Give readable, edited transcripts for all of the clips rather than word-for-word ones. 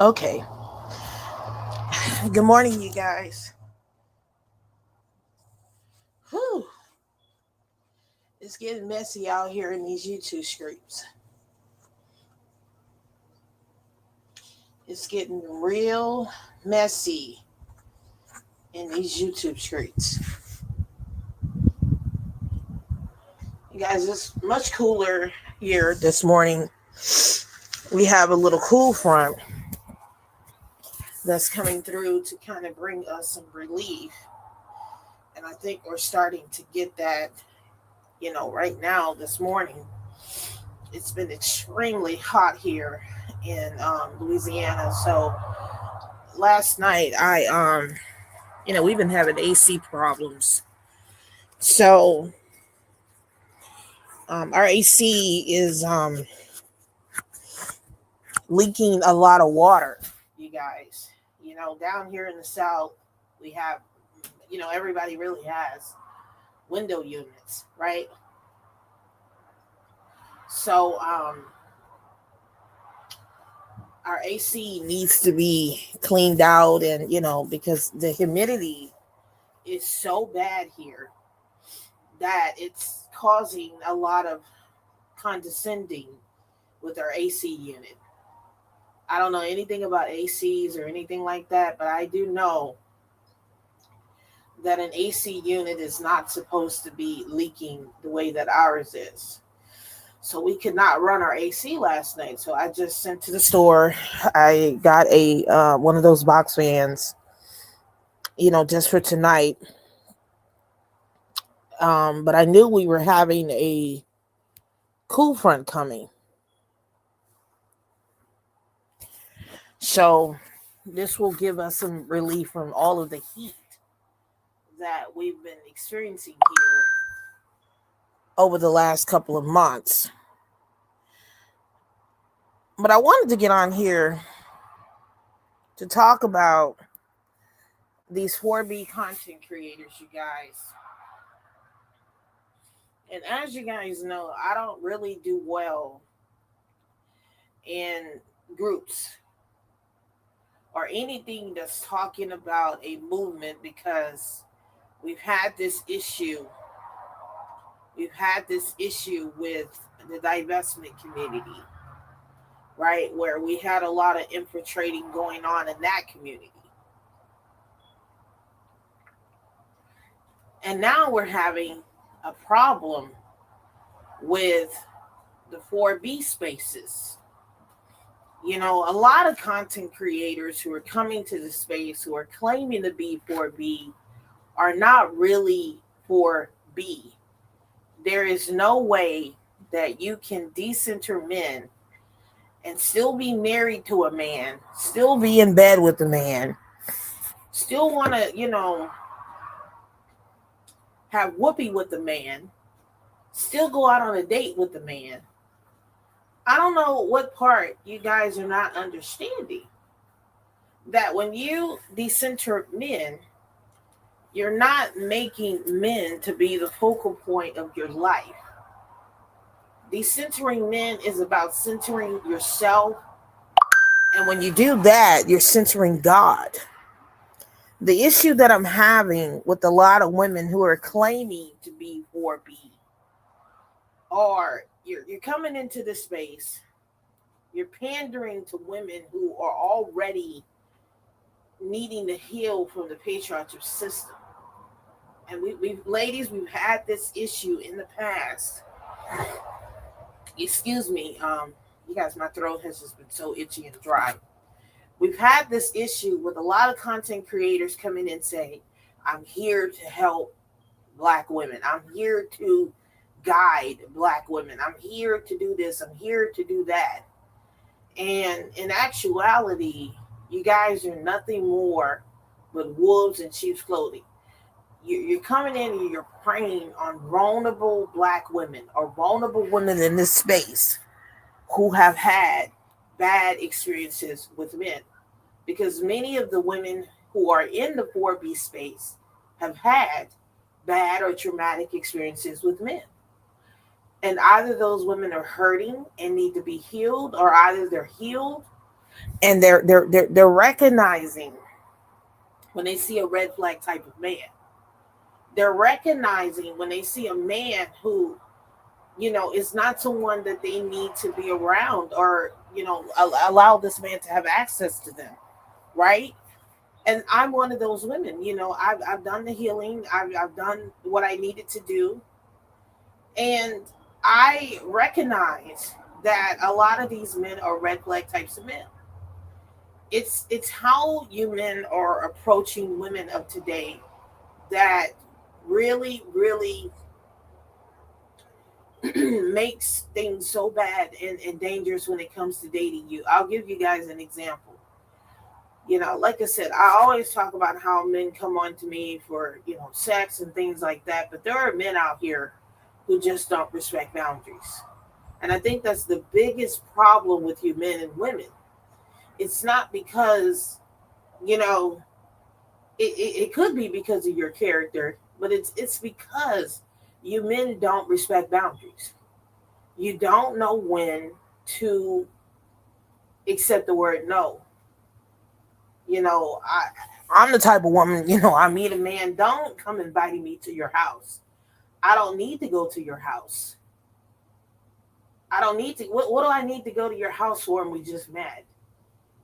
Okay. Good morning, you guys. Whew. It's getting messy out here in these YouTube streets. It's getting real messy in these YouTube streets. You guys, it's much cooler here this morning. We have a little cool front that's coming through to kind of bring us some relief. And I think we're starting to get that, right now, this morning. It's been extremely hot here in Louisiana. So last night we've been having AC problems. So our AC is leaking a lot of water, you guys. Down here in the south, we have, everybody really has window units, right? So our AC needs to be cleaned out, and because the humidity is so bad here that it's causing a lot of condescending with our AC unit. I don't know anything about ACs or anything like that, but I do know that an AC unit is not supposed to be leaking the way that ours is. So we could not run our AC last night. So I just sent to the store. I got a one of those box fans, just for tonight. But I knew we were having a cool front coming. So this will give us some relief from all of the heat that we've been experiencing here over the last couple of months. But I wanted to get on here to talk about these 4B content creators, you guys. And as you guys know, I don't really do well in groups or anything that's talking about a movement, because we've had this issue. We've had this issue with the divestment community, right? Where we had a lot of infiltrating going on in that community. And now we're having a problem with the 4B spaces. A lot of content creators who are coming to the space who are claiming to be 4B are not really 4B. There is no way that you can decenter men and still be married to a man, still be in bed with a man, still want to, have whoopee with the man, still go out on a date with the man. I don't know what part you guys are not understanding. That when you decenter men, you're not making men to be the focal point of your life. Decentering men is about centering yourself. And when you do that, you're centering God. The issue that I'm having with a lot of women who are claiming to be 4B are you're coming into the space, you're pandering to women who are already needing to heal from the patriarchal system. And we've had this issue in the past. Excuse me, you guys, my throat has just been so itchy and dry. We've had this issue with a lot of content creators coming in saying, I'm here to help Black women. I'm here to guide Black women. I'm here to do this. I'm here to do that. And in actuality, you guys are nothing more but wolves in sheep's clothing. You're coming in and you're preying on vulnerable Black women or vulnerable women in this space who have had bad experiences with men. Because many of the women who are in the 4B space have had bad or traumatic experiences with men. And either those women are hurting and need to be healed, or either they're healed And they're recognizing when they see a red flag type of man. They're recognizing when they see a man who, is not someone that they need to be around, or, allow this man to have access to them, right? And I'm one of those women. I've done the healing. I've done what I needed to do. And I recognize that a lot of these men are red flag types of men. It's how you men are approaching women of today that really, really makes things so bad and dangerous when it comes to dating you. I'll give you guys an example. Like I said, I always talk about how men come on to me for, sex and things like that. But there are men out here who just don't respect boundaries. And I think that's the biggest problem with you men and women. It's not because, it could be because of your character, but it's because you men don't respect boundaries. You don't know when to accept the word no. I'm the type of woman, I meet a man, don't come inviting me to your house. I don't need to go to your house. I don't need to. What do I need to go to your house for? And we just met.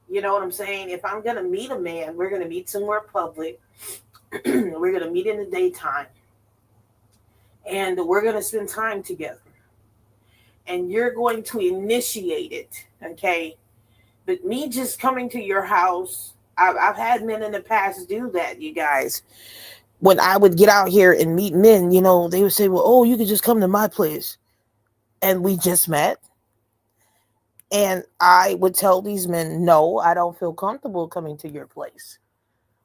You know what I'm saying? If I'm going to meet a man, we're going to meet somewhere public. We're going to meet in the daytime. And we're going to spend time together. And you're going to initiate it. Okay. But me just coming to your house, I've had men in the past do that, you guys. When I would get out here and meet men, they would say, well, oh, you could just come to my place. And we just met. And I would tell these men, no, I don't feel comfortable coming to your place.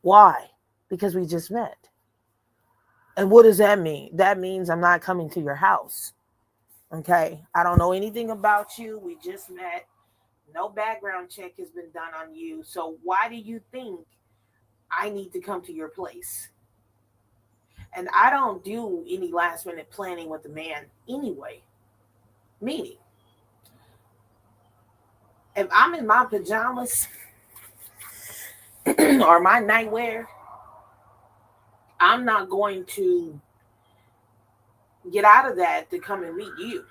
Why? Because we just met. And what does that mean? That means I'm not coming to your house. Okay? I don't know anything about you. We just met. No background check has been done on you. So why do you think I need to come to your place? And I don't do any last minute planning with the man anyway. Meaning, if I'm in my pajamas or my nightwear, I'm not going to get out of that to come and meet you.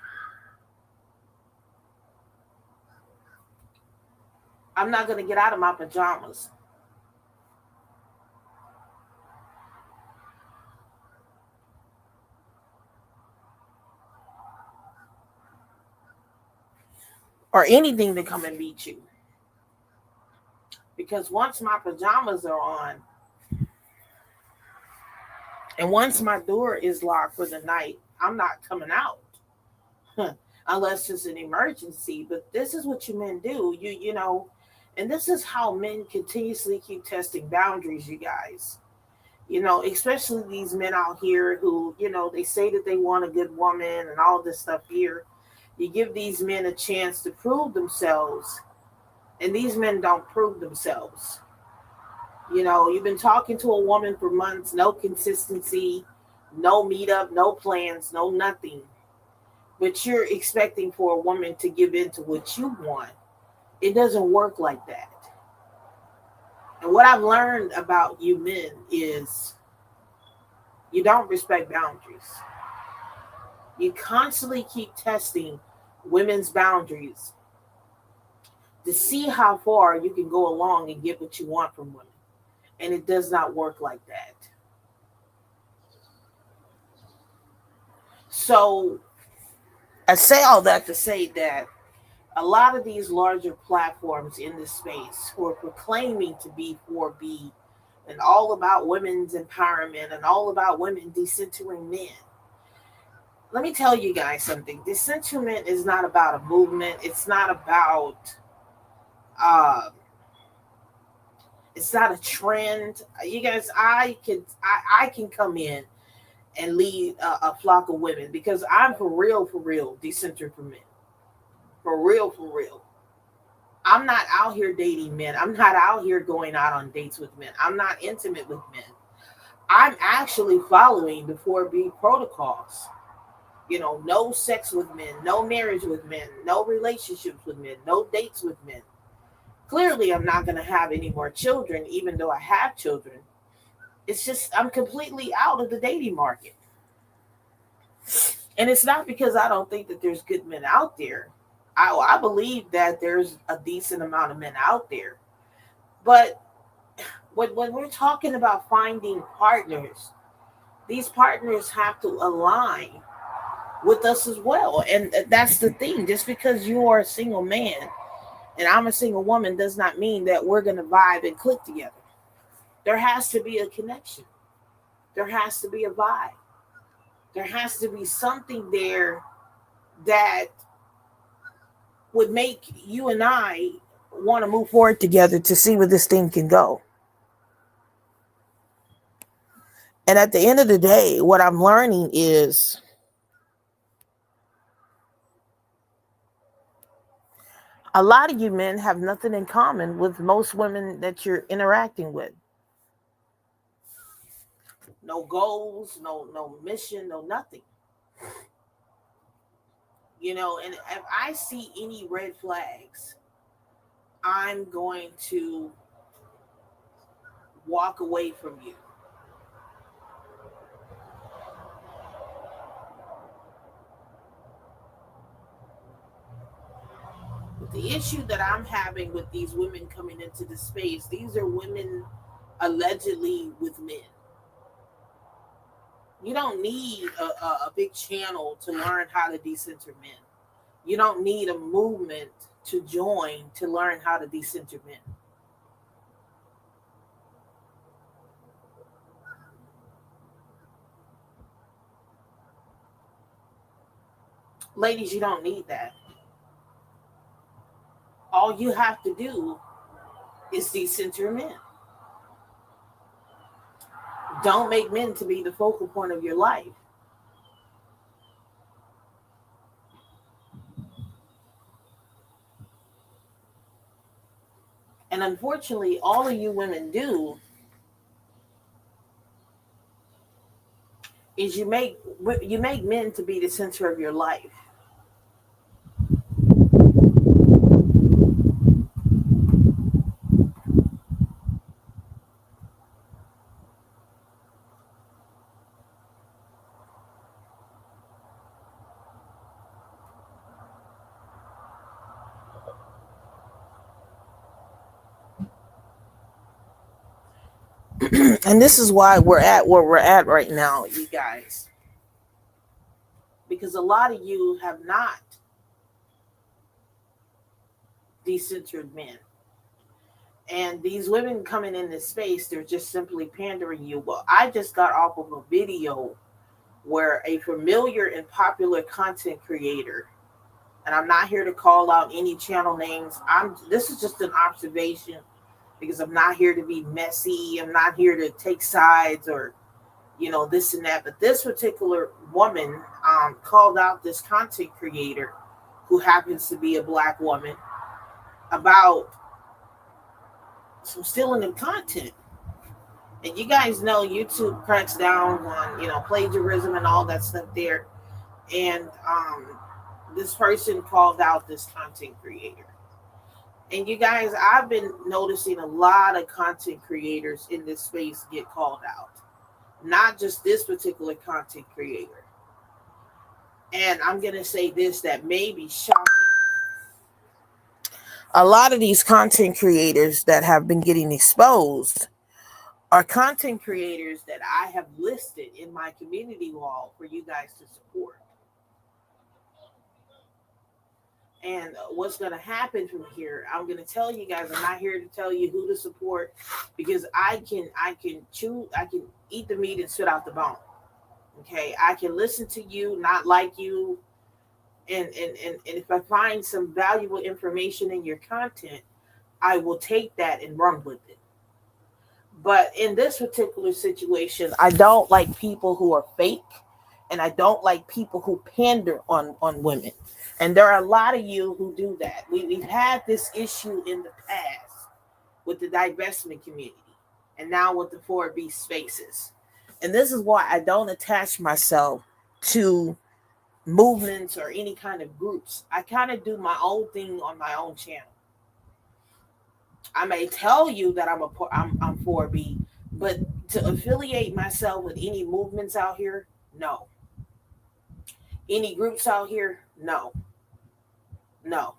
I'm not going to get out of my pajamas. Or anything to come and meet you. Because once my pajamas are on, and once my door is locked for the night, I'm not coming out. Unless it's an emergency. But this is what you men do. And this is how men continuously keep testing boundaries, you guys. Especially these men out here who, they say that they want a good woman and all this stuff here. You give these men a chance to prove themselves, and these men don't prove themselves. You've been talking to a woman for months, no consistency, no meetup, no plans, no nothing. But you're expecting for a woman to give in to what you want. It doesn't work like that. And what I've learned about you men is you don't respect boundaries. You constantly keep testing women's boundaries to see how far you can go along and get what you want from women. And it does not work like that. So I say all that to say that a lot of these larger platforms in this space who are proclaiming to be 4B and all about women's empowerment and all about women decentering men. Let me tell you guys something. Decentering is not about a movement. It's not about it's not a trend. You guys, I can come in and lead a flock of women because I'm for real, decentering for men. For real. I'm not out here dating men. I'm not out here going out on dates with men. I'm not intimate with men. I'm actually following the 4B protocols. No sex with men, no marriage with men, no relationships with men, no dates with men. Clearly, I'm not going to have any more children, even though I have children. It's just I'm completely out of the dating market. And it's not because I don't think that there's good men out there. I believe that there's a decent amount of men out there. But when we're talking about finding partners, these partners have to align with us as well. And that's the thing. Just because you are a single man and I'm a single woman does not mean that we're going to vibe and click together. There has to be a connection. There has to be a vibe. There has to be something there that would make you and I want to move forward together to see where this thing can go. And at the end of the day, what I'm learning is a lot of you men have nothing in common with most women that you're interacting with. No goals, no mission, no nothing. And if I see any red flags, I'm going to walk away from you. The issue that I'm having with these women coming into the space, these are women allegedly with men. You don't need a big channel to learn how to decenter men. You don't need a movement to join to learn how to decenter men. Ladies, you don't need that. All you have to do is decenter men. Don't make men to be the focal point of your life. And unfortunately, all of you women do is you make men to be the center of your life. And this is why we're at where we're at right now, you guys. Because a lot of you have not decentered men. And these women coming in this space, they're just simply pandering you. Well, I just got off of a video where a familiar and popular content creator, and I'm not here to call out any channel names. This is just an observation because I'm not here to be messy. I'm not here to take sides or, this and that. But this particular woman called out this content creator who happens to be a Black woman about some stealing of content. And you guys know YouTube cracks down on, plagiarism and all that stuff there. And this person called out this content creator. And you guys, I've been noticing a lot of content creators in this space get called out. Not just this particular content creator. And I'm going to say this that may be shocking. A lot of these content creators that have been getting exposed are content creators that I have listed in my community wall for you guys to support. And what's going to happen from here, I'm going to tell you guys, I'm not here to tell you who to support because I can eat the meat and spit out the bone. Okay, I can listen to you, not like you. And if I find some valuable information in your content, I will take that and run with it. But in this particular situation, I don't like people who are fake, and I don't like people who pander on women. And there are a lot of you who do that. We've had this issue in the past with the divestment community and now with the 4B spaces. And this is why I don't attach myself to movements or any kind of groups. I kind of do my own thing on my own channel. I may tell you that I'm 4B, but to affiliate myself with any movements out here, no. Any groups out here, no. No.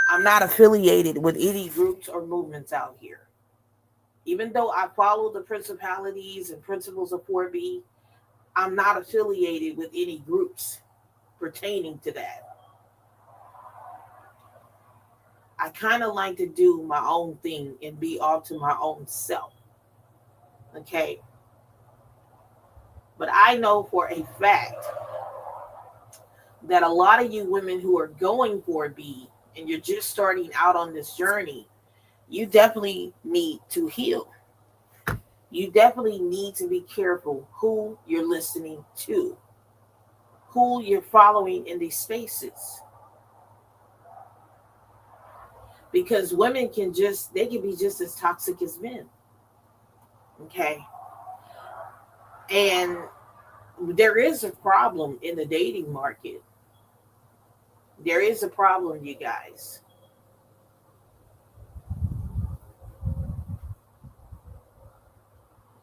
I'm not affiliated with any groups or movements out here. Even though I follow the principalities and principles of 4B, I'm not affiliated with any groups pertaining to that. I kind of like to do my own thing and be off to my own self. Okay. But I know for a fact that a lot of you women who are going for B and you're just starting out on this journey, you definitely need to heal. You definitely need to be careful who you're listening to, who you're following in these spaces. Because women they can be just as toxic as men. Okay. And there is a problem in the dating market. There is a problem, you guys.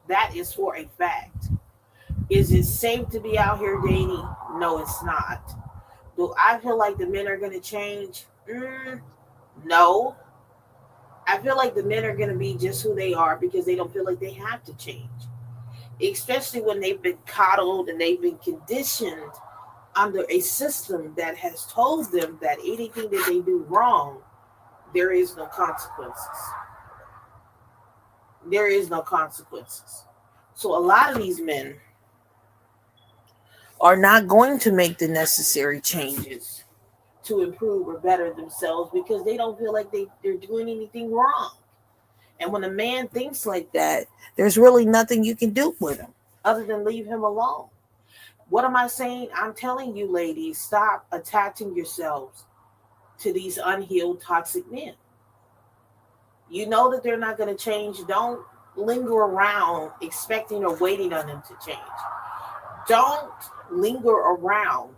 That is for a fact. Is it safe to be out here dating? No, it's not. Do I feel like the men are going to change? No. I feel like the men are going to be just who they are because they don't feel like they have to change. Especially when they've been coddled and they've been conditioned under a system that has told them that anything that they do wrong, there is no consequences. There is no consequences. So a lot of these men are not going to make the necessary changes to improve or better themselves because they don't feel like they're doing anything wrong. And when a man thinks like that, there's really nothing you can do with him other than leave him alone. What am I saying? I'm telling you, ladies, stop attaching yourselves to these unhealed, toxic men. You know that they're not going to change. Don't linger around expecting or waiting on them to change. Don't linger around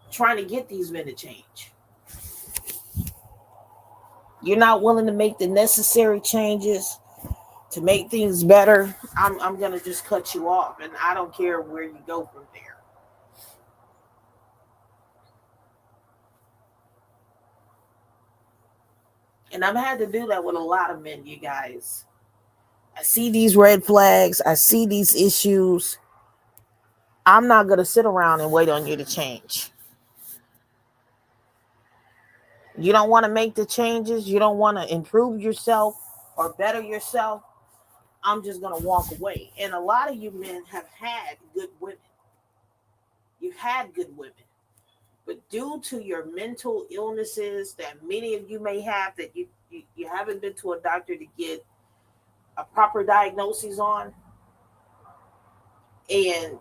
trying to get these men to change. You're not willing to make the necessary changes to make things better. I'm going to just cut you off, and I don't care where you go from there. And I've had to do that with a lot of men, you guys. I see these red flags. I see these issues. I'm not going to sit around and wait on you to change. You don't want to make the changes. You don't want to improve yourself or better yourself. I'm just going to walk away. And a lot of you men have had good women. You've had good women. But due to your mental illnesses that many of you may have that you haven't been to a doctor to get a proper diagnosis on, and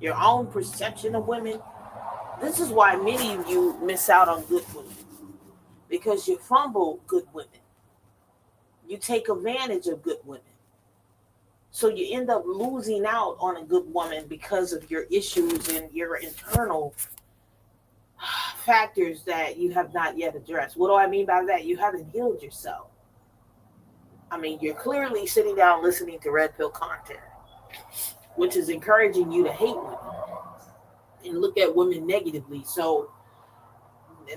your own perception of women, this is why many of you miss out on good women. Because you fumble good women. You take advantage of good women. So you end up losing out on a good woman because of your issues and your internal factors that you have not yet addressed. What do I mean by that? You haven't healed yourself. I mean, you're clearly sitting down listening to red pill content, which is encouraging you to hate women and look at women negatively. So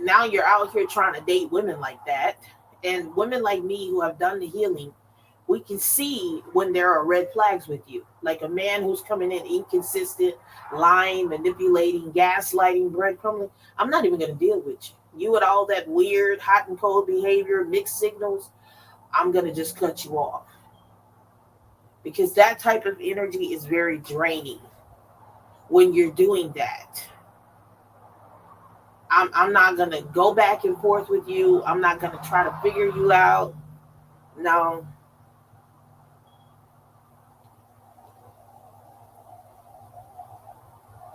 now you're out here trying to date women like that. And women like me who have done the healing, we can see when there are red flags with you. Like a man who's coming in inconsistent, lying, manipulating, gaslighting, breadcrumbing. I'm not even going to deal with you. You with all that weird hot and cold behavior, mixed signals, I'm going to just cut you off. Because that type of energy is very draining when you're doing that. I'm not going to go back and forth with you. I'm not going to try to figure you out. No.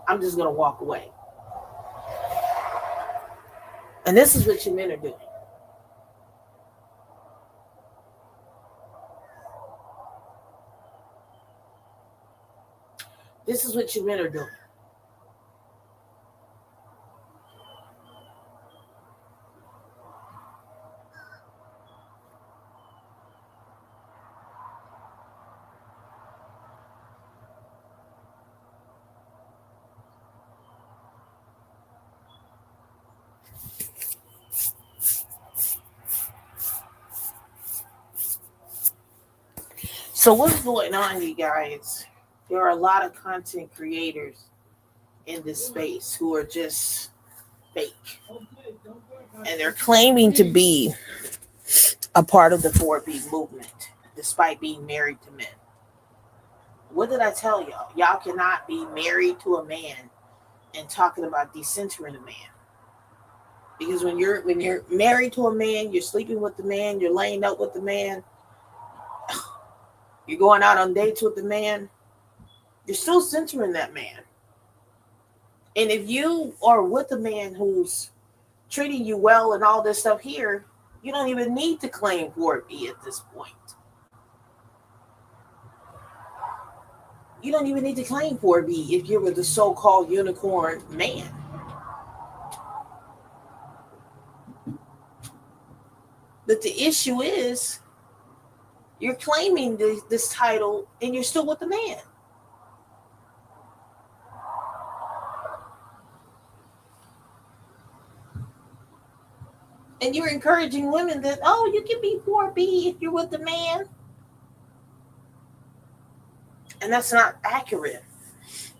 I'm just going to walk away. And this is what your men are doing. This is what your men are doing. So what's going on, you guys? There are a lot of content creators in this space who are just fake. And they're claiming to be a part of the 4B movement, despite being married to men. What did I tell y'all? Y'all cannot be married to a man and talking about decentering a man. Because when you're married to a man, you're sleeping with the man, you're laying up with the man, you're going out on dates with the man, you're still centering that man. And if you are with a man who's treating you well and all this stuff here, you don't even need to claim 4B at this point. You don't even need to claim 4B if you're with the so-called unicorn man. But the issue is, you're claiming this title and you're still with the man. And you're encouraging women that, oh, you can be 4B if you're with the man. And that's not accurate.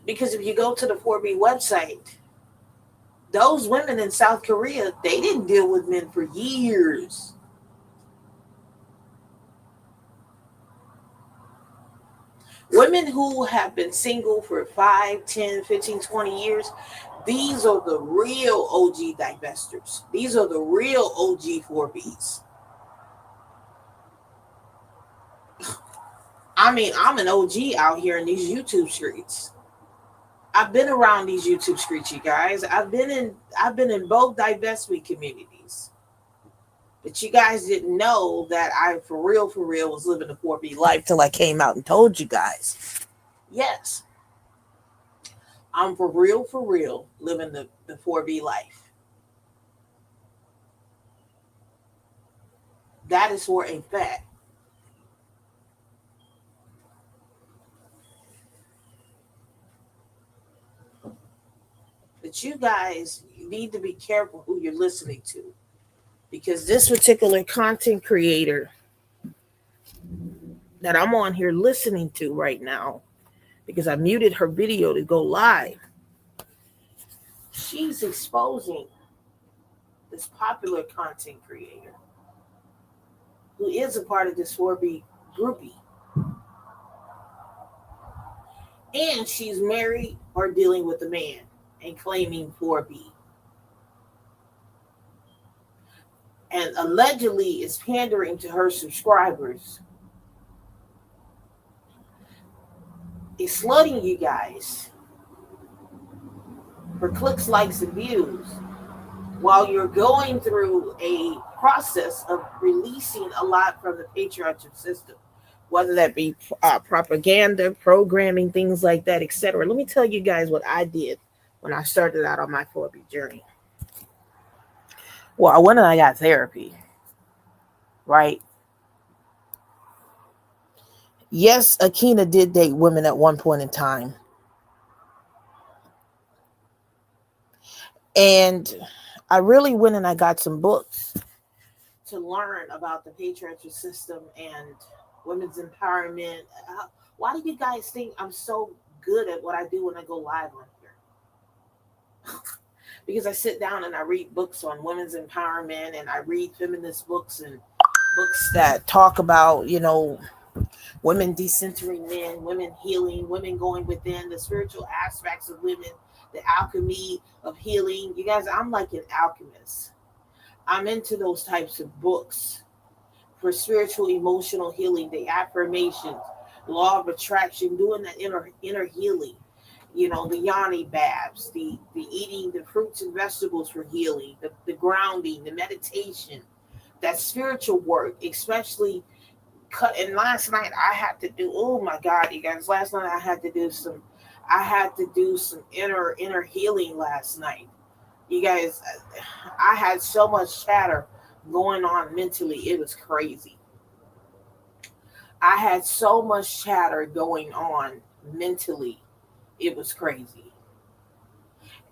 Because if you go to the 4B website, those women in South Korea, they didn't deal with men for years. Women who have been single for 5, 10, 15, 20 years, these are the real OG divestors. These are the real OG 4Bs. I mean, I'm an OG out here in these YouTube streets. I've been around these YouTube streets, you guys. I've been in both divestment communities. But you guys didn't know that I, for real, was living the 4B life till I came out and told you guys. Yes. I'm for real, living the 4B life. That is for a fact. But you guys need to be careful who you're listening to. Because this particular content creator that I'm on here listening to right now, because I muted her video to go live, she's exposing this popular content creator who is a part of this 4B groupie. And she's married or dealing with a man and claiming 4B. And allegedly is pandering to her subscribers. It's flooding you guys for clicks, likes, and views while you're going through a process of releasing a lot from the patriarchal system, whether that be propaganda, programming, things like that, etc. Let me tell you guys what I did when I started out on my 4B journey. Well, I went and I got therapy, right? Yes, Akina did date women at one point in time. And I really went and I got some books to learn about the patriarchal system and women's empowerment. Why do you guys think I'm so good at what I do when I go live on here? Because I sit down and I read books on women's empowerment, and I read feminist books and books that talk about, women decentering men, women healing, women going within, the spiritual aspects of women, the alchemy of healing. You guys, I'm like an alchemist. I'm into those types of books for spiritual, emotional healing, the affirmations, law of attraction, doing that inner healing. The yoni baths, the eating the fruits and vegetables for healing, the grounding, the meditation, that spiritual work, especially and last night I had to do, oh my God, you guys, last night I had to do some inner healing last night. You guys, I had so much chatter going on mentally. It was crazy. I had so much chatter going on mentally. It was crazy.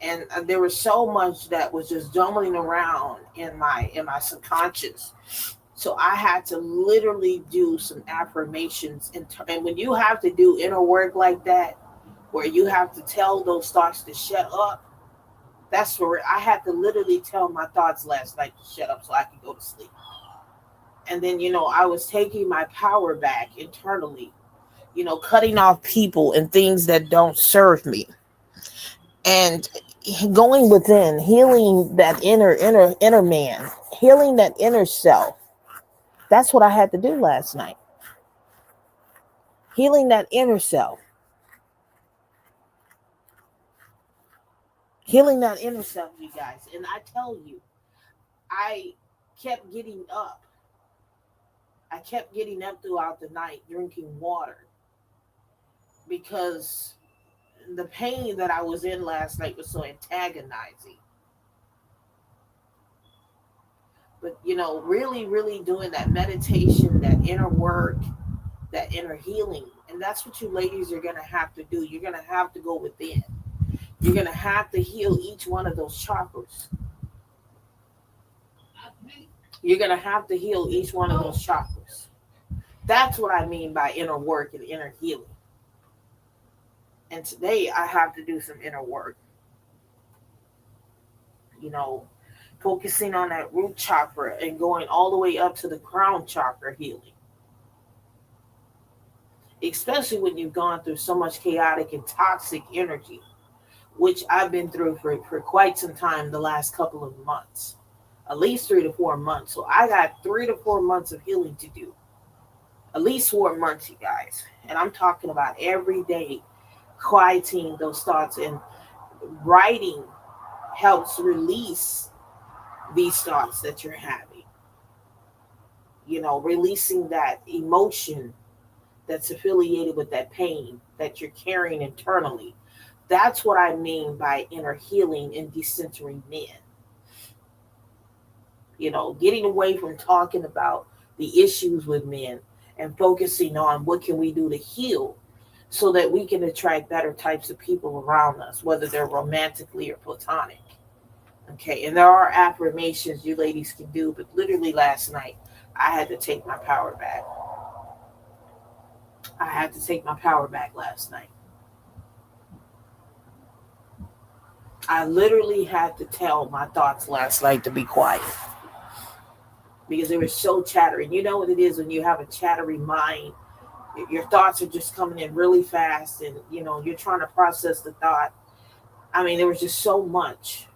And there was so much that was just jumbling around in my subconscious. So I had to literally do some affirmations. And when you have to do inner work like that, where you have to tell those thoughts to shut up, that's where I had to literally tell my thoughts last night to shut up so I could go to sleep. And then, I was taking my power back internally, cutting off people and things that don't serve me. And going within, healing that inner man, healing that inner self. That's what I had to do last night. Healing that inner self. Healing that inner self, you guys. And I tell you, I kept getting up. I kept getting up throughout the night, drinking water, because the pain that I was in last night was so antagonizing. But, really, really doing that meditation, that inner work, that inner healing. And that's what you ladies are going to have to do. You're going to have to go within. You're going to have to heal each one of those chakras. You're going to have to heal each one of those chakras. That's what I mean by inner work and inner healing. And today I have to do some inner work. You know, focusing on that root chakra and going all the way up to the crown chakra healing. Especially when you've gone through so much chaotic and toxic energy, which I've been through for quite some time the last couple of months. At least 3 to 4 months. So I got 3 to 4 months of healing to do. At least 4 months, you guys. And I'm talking about every day quieting those thoughts, and writing helps release these thoughts that you're having. Releasing that emotion that's affiliated with that pain that you're carrying internally. That's what I mean by inner healing and decentering men. Getting away from talking about the issues with men and focusing on what can we do to heal so that we can attract better types of people around us, whether they're romantically or platonic. Okay, and there are affirmations you ladies can do, but literally last night, I had to take my power back. I had to take my power back last night. I literally had to tell my thoughts last night to be quiet because they were so chattering. You know what it is when you have a chattery mind? Your thoughts are just coming in really fast, and you're trying to process the thought. I mean, there was just so much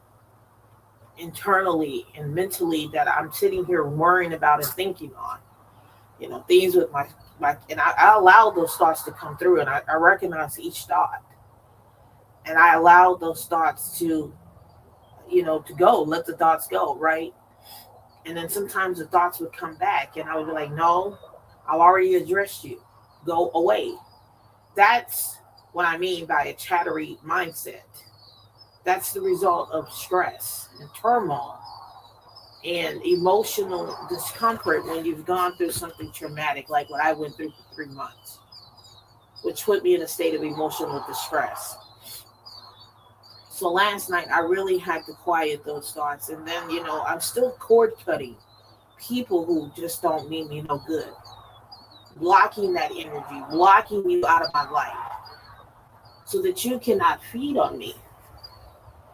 internally and mentally that I'm sitting here worrying about and thinking on. Things with my and I allowed those thoughts to come through, and I recognize each thought, and I allowed those thoughts to to go, let the thoughts go, right? And then sometimes the thoughts would come back, and I would be like, no, I've already addressed you, go away. That's what I mean by a chattery mindset. That's the result of stress and turmoil and emotional discomfort when you've gone through something traumatic like what I went through for 3 months, which put me in a state of emotional distress. So last night I really had to quiet those thoughts. And then, I'm still cord cutting people who just don't mean me no good, blocking that energy, blocking you out of my life so that you cannot feed on me,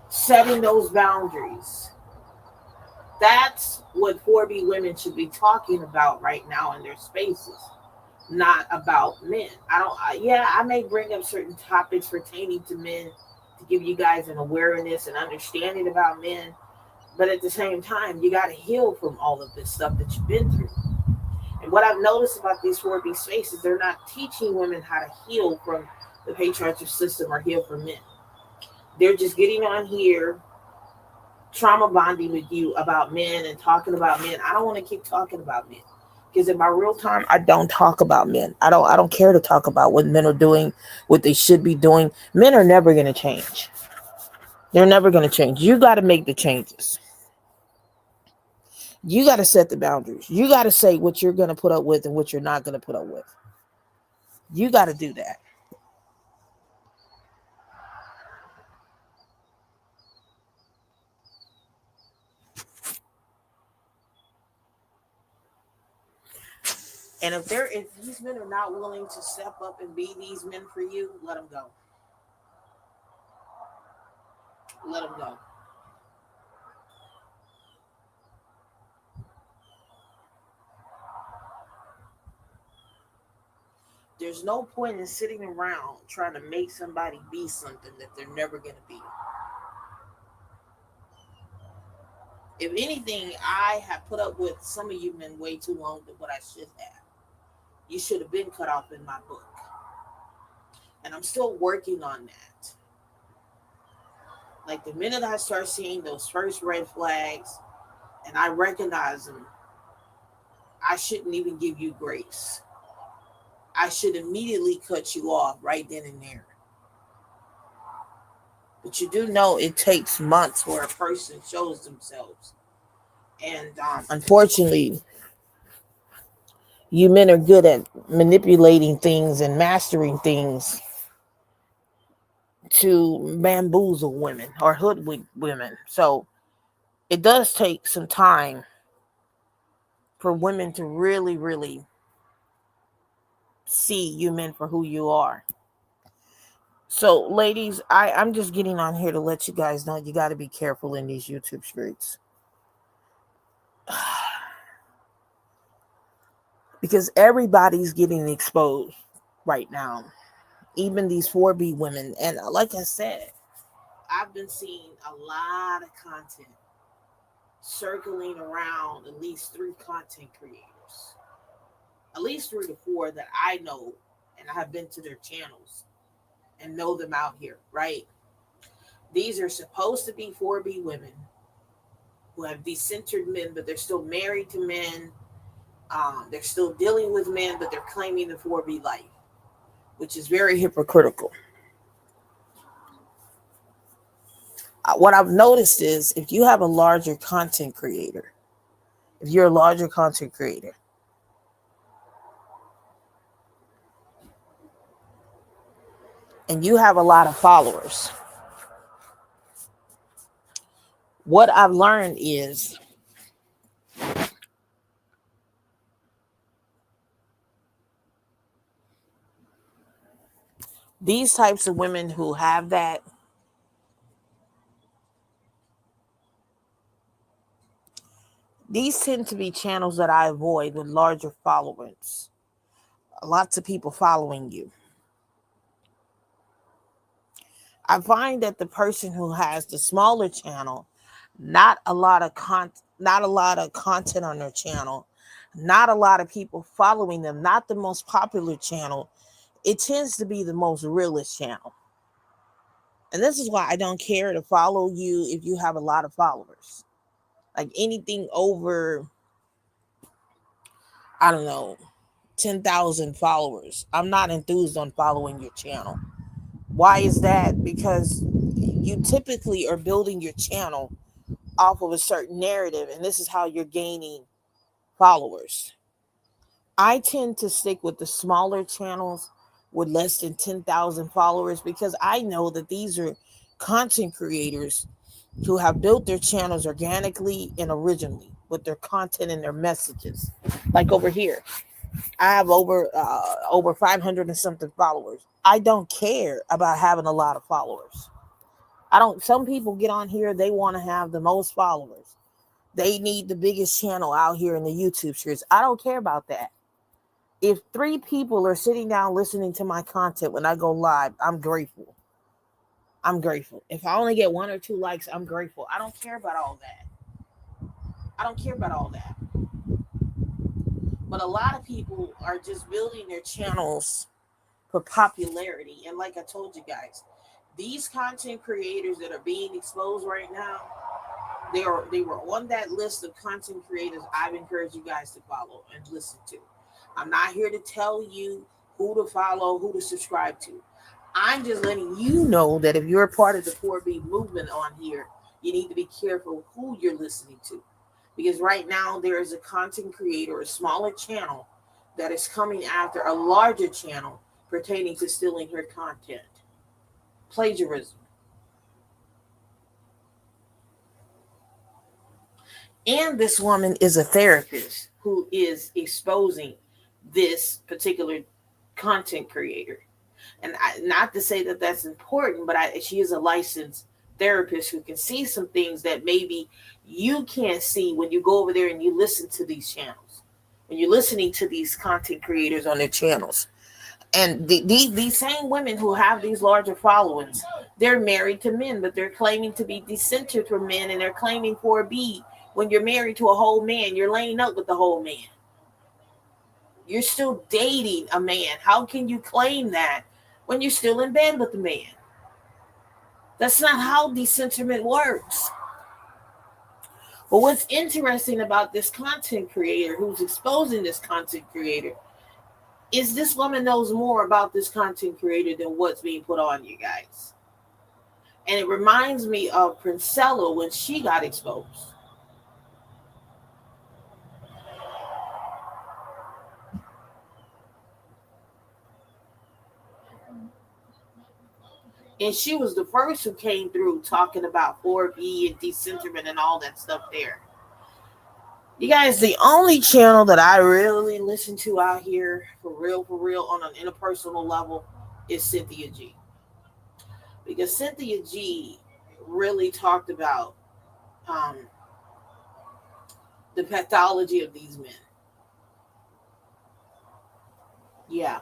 setting those boundaries. That's what 4B women should be talking about right now in their spaces, not about men. I may bring up certain topics pertaining to men to give you guys an awareness and understanding about men, but at the same time, you got to heal from all of this stuff that you've been through. And what I've noticed about these 4B spaces, they're not teaching women how to heal from the patriarchal system or heal from men. They're just getting on here, trauma bonding with you about men and talking about men. I don't want to keep talking about men because in my real time, I don't talk about men. I don't care to talk about what men are doing, what they should be doing. Men are never going to change. They're never going to change. You got to make the changes. You got to set the boundaries. You got to say what you're going to put up with and what you're not going to put up with. You got to do that. And if these men are not willing to step up and be these men for you, let them go. Let them go. There's no point in sitting around trying to make somebody be something that they're never going to be. If anything, I have put up with some of you men way too long than what I should have. You should have been cut off in my book. And I'm still working on that. Like the minute I start seeing those first red flags and I recognize them, I shouldn't even give you grace. I should immediately cut you off right then and there. But you do know it takes months where a person shows themselves. And unfortunately, you men are good at manipulating things and mastering things to bamboozle women or hoodwink women. So it does take some time for women to really, really see you men for who you are. So, ladies, I'm just getting on here to let you guys know you got to be careful in these YouTube streets. Because everybody's getting exposed right now. Even these 4B women. And like I said, I've been seeing a lot of content circling around at least 3 content creators. At least 3 to 4 that I know and I have been to their channels and know them out here, right? These are supposed to be 4B women who have decentered men, but they're still married to men. They're still dealing with men, but they're claiming the 4B life, which is very hypocritical. What I've noticed is if you have a larger content creator, if you're a larger content creator, and you have a lot of followers, what I've learned is these types of women who have that, these tend to be channels that I avoid with larger followers. Lots of people following you. I find that the person who has the smaller channel, not a lot of content on their channel, not a lot of people following them, not the most popular channel, it tends to be the most realist channel. And this is why I don't care to follow you if you have a lot of followers. Like anything over, I don't know, 10,000 followers. I'm not enthused on following your channel. Why is that? Because you typically are building your channel off of a certain narrative, and this is how you're gaining followers. I tend to stick with the smaller channels with less than 10,000 followers because I know that these are content creators who have built their channels organically and originally with their content and their messages. Like over here, I have over 500 and something followers. I don't care about having a lot of followers. I don't. Some people get on here, they want to have the most followers. They need the biggest channel out here in the YouTube streets. I don't care about that. If 3 people are sitting down listening to my content when I go live, I'm grateful. I'm grateful. If I only get 1 or 2 likes, I'm grateful. I don't care about all that. I don't care about all that. But a lot of people are just building their channels for popularity. And like I told you guys, these content creators that are being exposed right now, they were on that list of content creators I've encouraged you guys to follow and listen to. I'm not here to tell you who to follow, who to subscribe to. I'm just letting you know that if you're a part of the 4B movement on here, you need to be careful who you're listening to. Because right now there is a content creator, a smaller channel, that is coming after a larger channel pertaining to stealing her content. Plagiarism. And this woman is a therapist who is exposing this particular content creator. And not to say that that's important, but she is a licensed therapist who can see some things that maybe you can't see when you go over there and you listen to these channels, when you're listening to these content creators on their channels. And these same women who have these larger followings, they're married to men, but they're claiming to be decentered from men, and they're claiming 4B. When you're married to a whole man, you're laying up with the whole man. You're still dating a man. How can you claim that when you're still in bed with the man? That's not how decentrament works. But what's interesting about this content creator who's exposing this content creator is this woman knows more about this content creator than what's being put on, you guys. And it reminds me of Princella when she got exposed. And she was the first who came through talking about 4B and decentrament and all that stuff there. You guys, the only channel that I really listen to out here, for real, on an interpersonal level, is Cynthia G. Because Cynthia G really talked about the pathology of these men. Yeah.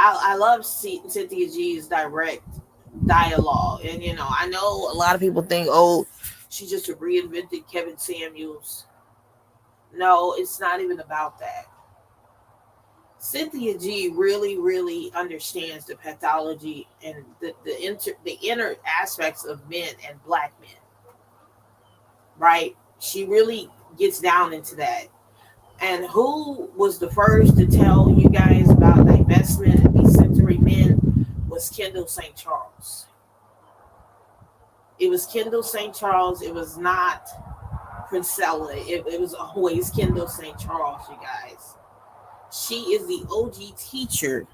I love Cynthia G's direct dialogue. And, I know a lot of people think, oh, she just reinvented Kevin Samuels. No, it's not even about that. Cynthia G really understands the pathology and the inner aspects of men and black men. Right? She really gets down into that. And who was the first to tell you guys about divestment and decentering men was Kendall St. Charles. It was Kendall St. Charles. It was not Princella. It was always Kendall St. Charles, you guys. She is the OG teacher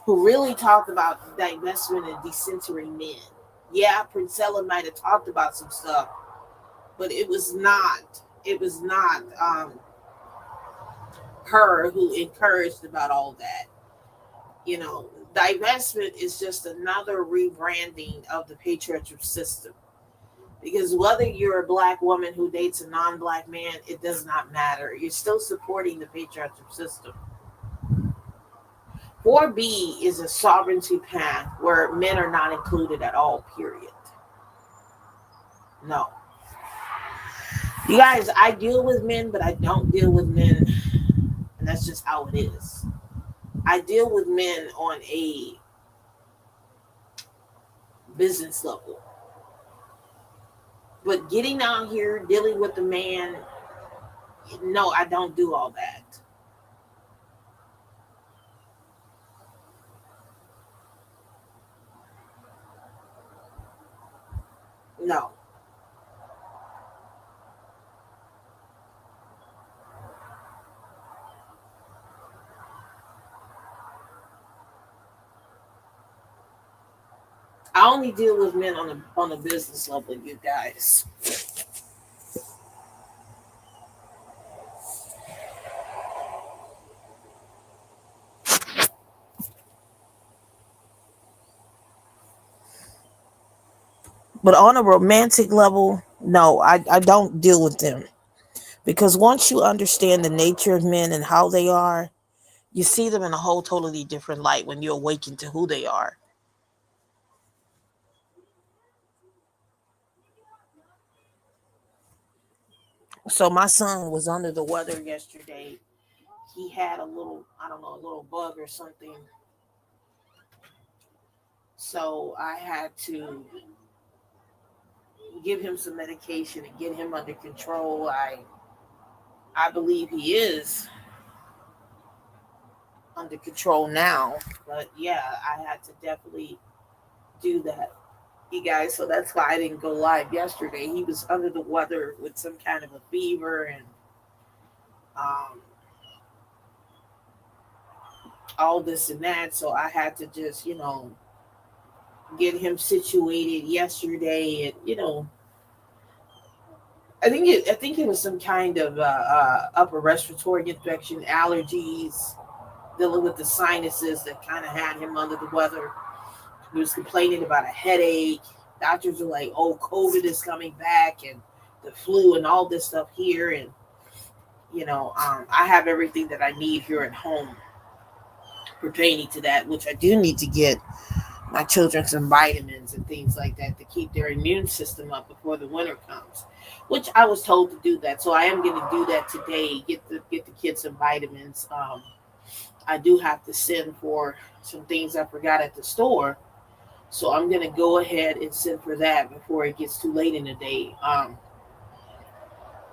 who really talked about divestment and decentering men. Yeah, Princella might have talked about some stuff, but it was not her who encouraged about all that. Divestment is just another rebranding of the patriarchal system. Because whether you're a black woman who dates a non-black man, it does not matter. You're still supporting the patriarchal system. 4B is a sovereignty path where men are not included at all, period. No. You guys, I deal with men, but I don't deal with men. And that's just how it is. I deal with men on a business level. But getting out here, dealing with the man, no, I don't do all that. No. I only deal with men on a business level, you guys. But on a romantic level, no, I don't deal with them. Because once you understand the nature of men and how they are, you see them in a whole totally different light when you awaken to who they are. So my son was under the weather yesterday. He had a little bug or something. So I had to give him some medication and get him under control. I believe he is under control now. But yeah, I had to definitely do that, you guys. So that's why I didn't go live yesterday. He was under the weather with some kind of a fever and all this and that. So I had to just, get him situated yesterday and, I think it was some kind of upper respiratory infection, allergies, dealing with the sinuses that kind of had him under the weather. He was complaining about a headache. Doctors are like, "Oh, COVID is coming back, and the flu, and all this stuff here." And I have everything that I need here at home pertaining to that, which I do need to get my children some vitamins and things like that to keep their immune system up before the winter comes. Which I was told to do that, so I am going to do that today. Get the kids some vitamins. I do have to send for some things I forgot at the store, so I'm going to go ahead and send for that before it gets too late in the day.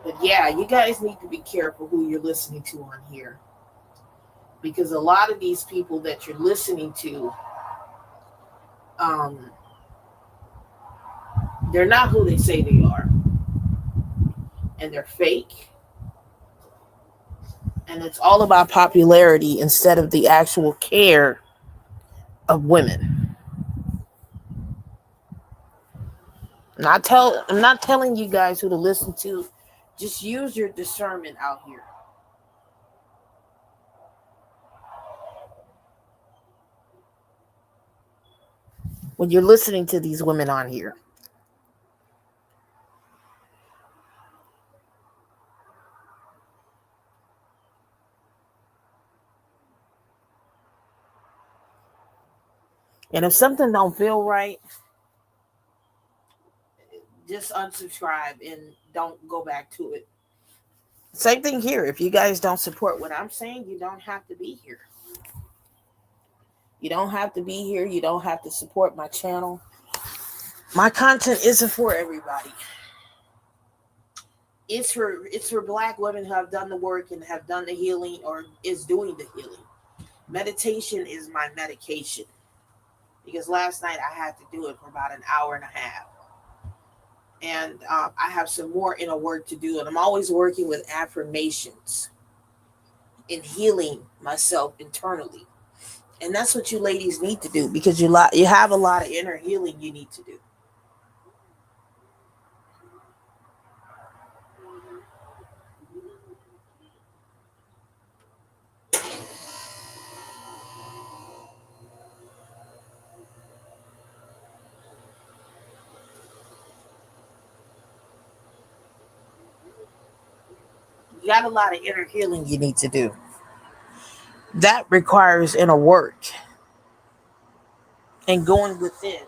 But yeah, you guys need to be careful who you're listening to on here, because a lot of these people that you're listening to, um, they're not who they say they are, and they're fake, and it's all about popularity instead of the actual care of women. I'm not telling you guys who to listen to. Just use your discernment out here. When you're listening to these women on here. And if something don't feel right, just unsubscribe and don't go back to it. Same thing here. If you guys don't support what I'm saying, you don't have to be here. You don't have to be here. You don't have to support my channel. My content isn't for everybody. It's for black women who have done the work and have done the healing or is doing the healing. Meditation is my medication, because last night I had to do it for about an hour and a half. And I have some more inner work to do, and I'm always working with affirmations and healing myself internally. And that's what you ladies need to do, because you have a lot of inner healing you need to do. You got a lot of inner healing you need to do. That requires inner work and going within.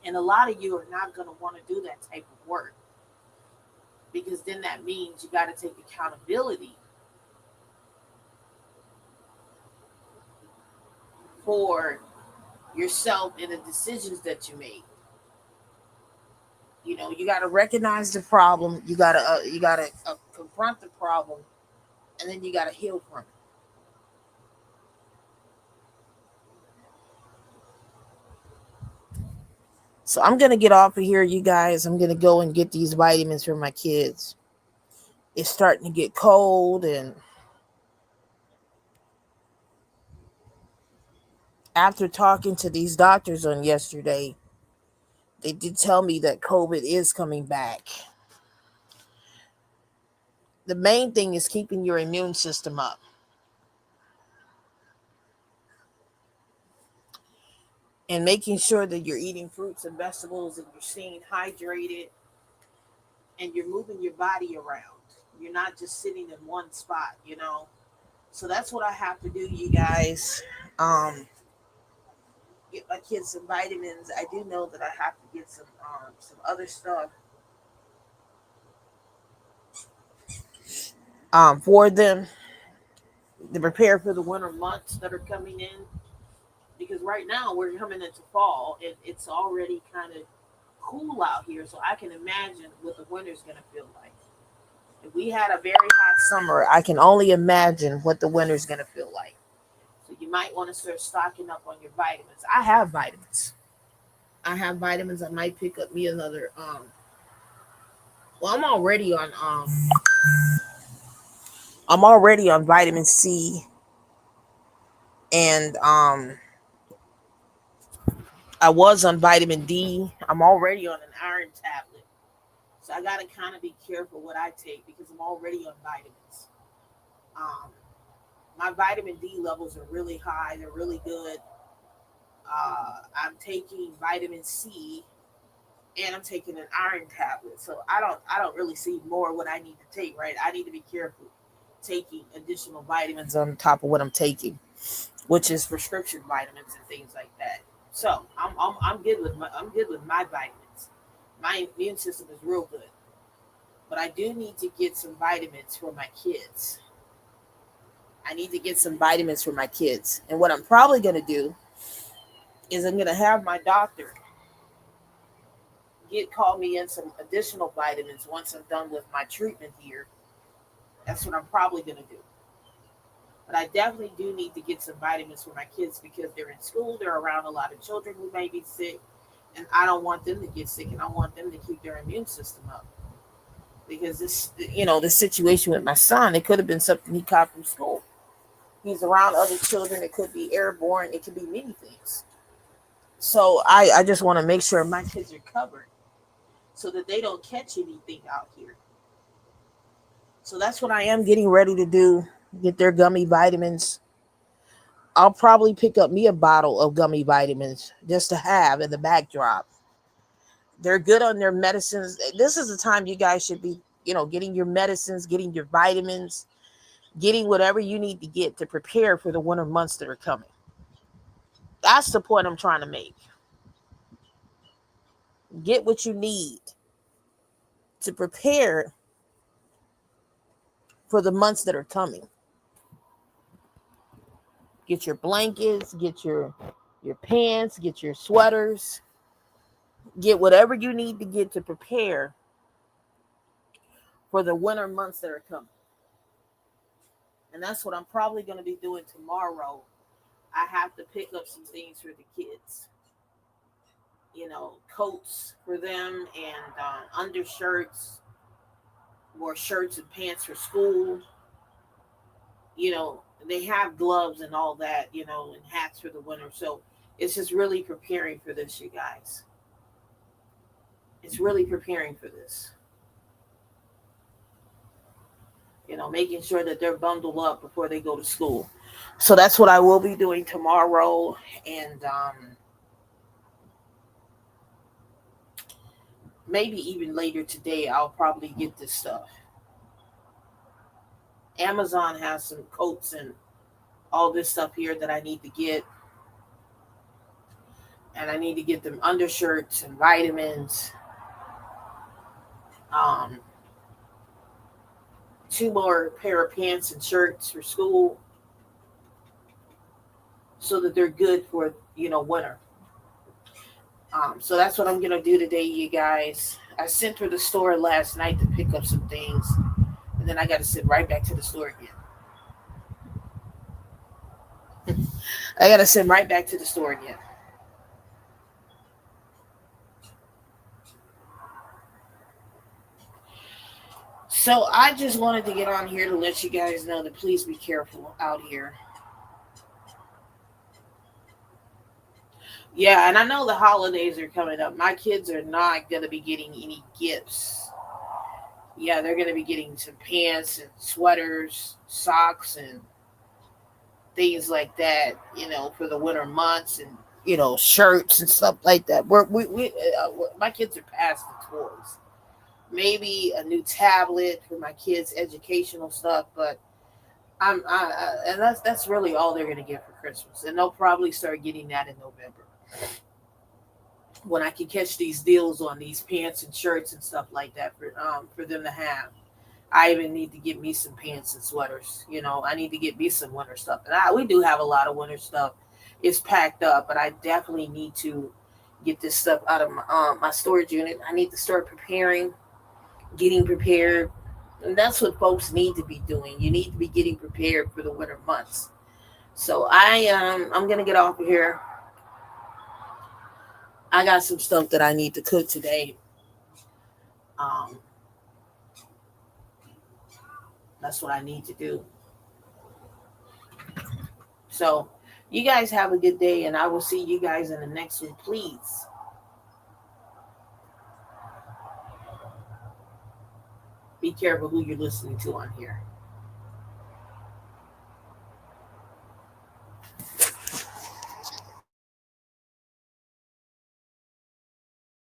And a lot of you are not going to want to do that type of work, because then that means you got to take accountability for yourself and the decisions that you make. You got to recognize the problem. You got to confront the problem, and then you got to heal from it. So I'm gonna get off of here, you guys. I'm gonna go and get these vitamins for my kids. It's starting to get cold, and after talking to these doctors on yesterday, they did tell me that COVID is coming back. The main thing is keeping your immune system up and making sure that you're eating fruits and vegetables and you're staying hydrated and you're moving your body around. You're not just sitting in one spot. So that's what I have to do, you guys. Get my kids some vitamins. I do know that I have to get some other stuff for them to prepare for the winter months that are coming in. Because right now we're coming into fall and it's already kind of cool out here, so I can imagine what the winter's gonna feel like. If we had a very hot summer, I can only imagine what the winter's going to feel like. So you might want to start stocking up on your vitamins. I have vitamins. I have vitamins. I might pick up me another. Well, I'm already on vitamin C, and I was on vitamin D. I'm already on an iron tablet. So I gotta kind of be careful what I take because I'm already on vitamins. Um, my vitamin D levels are really high. They're really good. I'm taking vitamin C and I'm taking an iron tablet. So I don't really see more what I need to take, right? I need to be careful taking additional vitamins on top of what I'm taking, which is prescription vitamins and things like that. So I'm good with my vitamins. My immune system is real good, but I do need to get some vitamins for my kids. I need to get some vitamins for my kids, and what I'm probably gonna do is I'm gonna have my doctor get call me in some additional vitamins once I'm done with my treatment here. That's what I'm probably gonna do. But I definitely do need to get some vitamins for my kids because they're in school, they're around a lot of children who may be sick, and I don't want them to get sick, and I want them to keep their immune system up. Because this situation with my son, it could have been something he caught from school. He's around other children, it could be airborne, it could be many things. So I just want to make sure my kids are covered so that they don't catch anything out here. So that's what I am getting ready to do. Get their gummy vitamins. I'll probably pick up me a bottle of gummy vitamins just to have in the backdrop. They're good on their medicines. This is the time you guys should be, getting your medicines, getting your vitamins, getting whatever you need to get to prepare for the winter months that are coming. That's the point I'm trying to make. Get what you need to prepare for the months that are coming. Get your blankets, get your pants, get your sweaters, get whatever you need to get to prepare for the winter months that are coming. And that's what I'm probably going to be doing tomorrow. I have to pick up some things for the kids. Coats for them and undershirts, more shirts and pants for school. They have gloves and all that, and hats for the winter. So it's just really preparing for this, you guys. It's really preparing for this. Making sure that they're bundled up before they go to school. So that's what I will be doing tomorrow. And maybe even later today, I'll probably get this stuff. Amazon has some coats and all this stuff here that I need to get. And I need to get them undershirts and vitamins. Um, two more pair of pants and shirts for school so that they're good for, winter. So that's what I'm going to do today, you guys. I sent her to the store last night to pick up some things. And then I got to sit right back to the store again. I got to send right back to the store again. So I just wanted to get on here to let you guys know that please be careful out here. Yeah, and I know the holidays are coming up. My kids are not going to be getting any gifts. Yeah, they're going to be getting some pants and sweaters, socks, and things like that, for the winter months and, shirts and stuff like that. My kids are past the toys. Maybe a new tablet for my kids' educational stuff, but and that's really all they're going to get for Christmas. And they'll probably start getting that in November when I can catch these deals on these pants and shirts and stuff like that for them to have. I even need to get me some pants and sweaters. I need to get me some winter stuff. And we do have a lot of winter stuff. It's packed up, but I definitely need to get this stuff out of my storage unit. I need to start getting prepared. And that's what folks need to be doing. You need to be getting prepared for the winter months. So I'm gonna get off of here. I got some stuff that I need to cook today. Um, that's what I need to do. So you guys have a good day, and I will see you guys in the next one. Please be careful who you're listening to on here.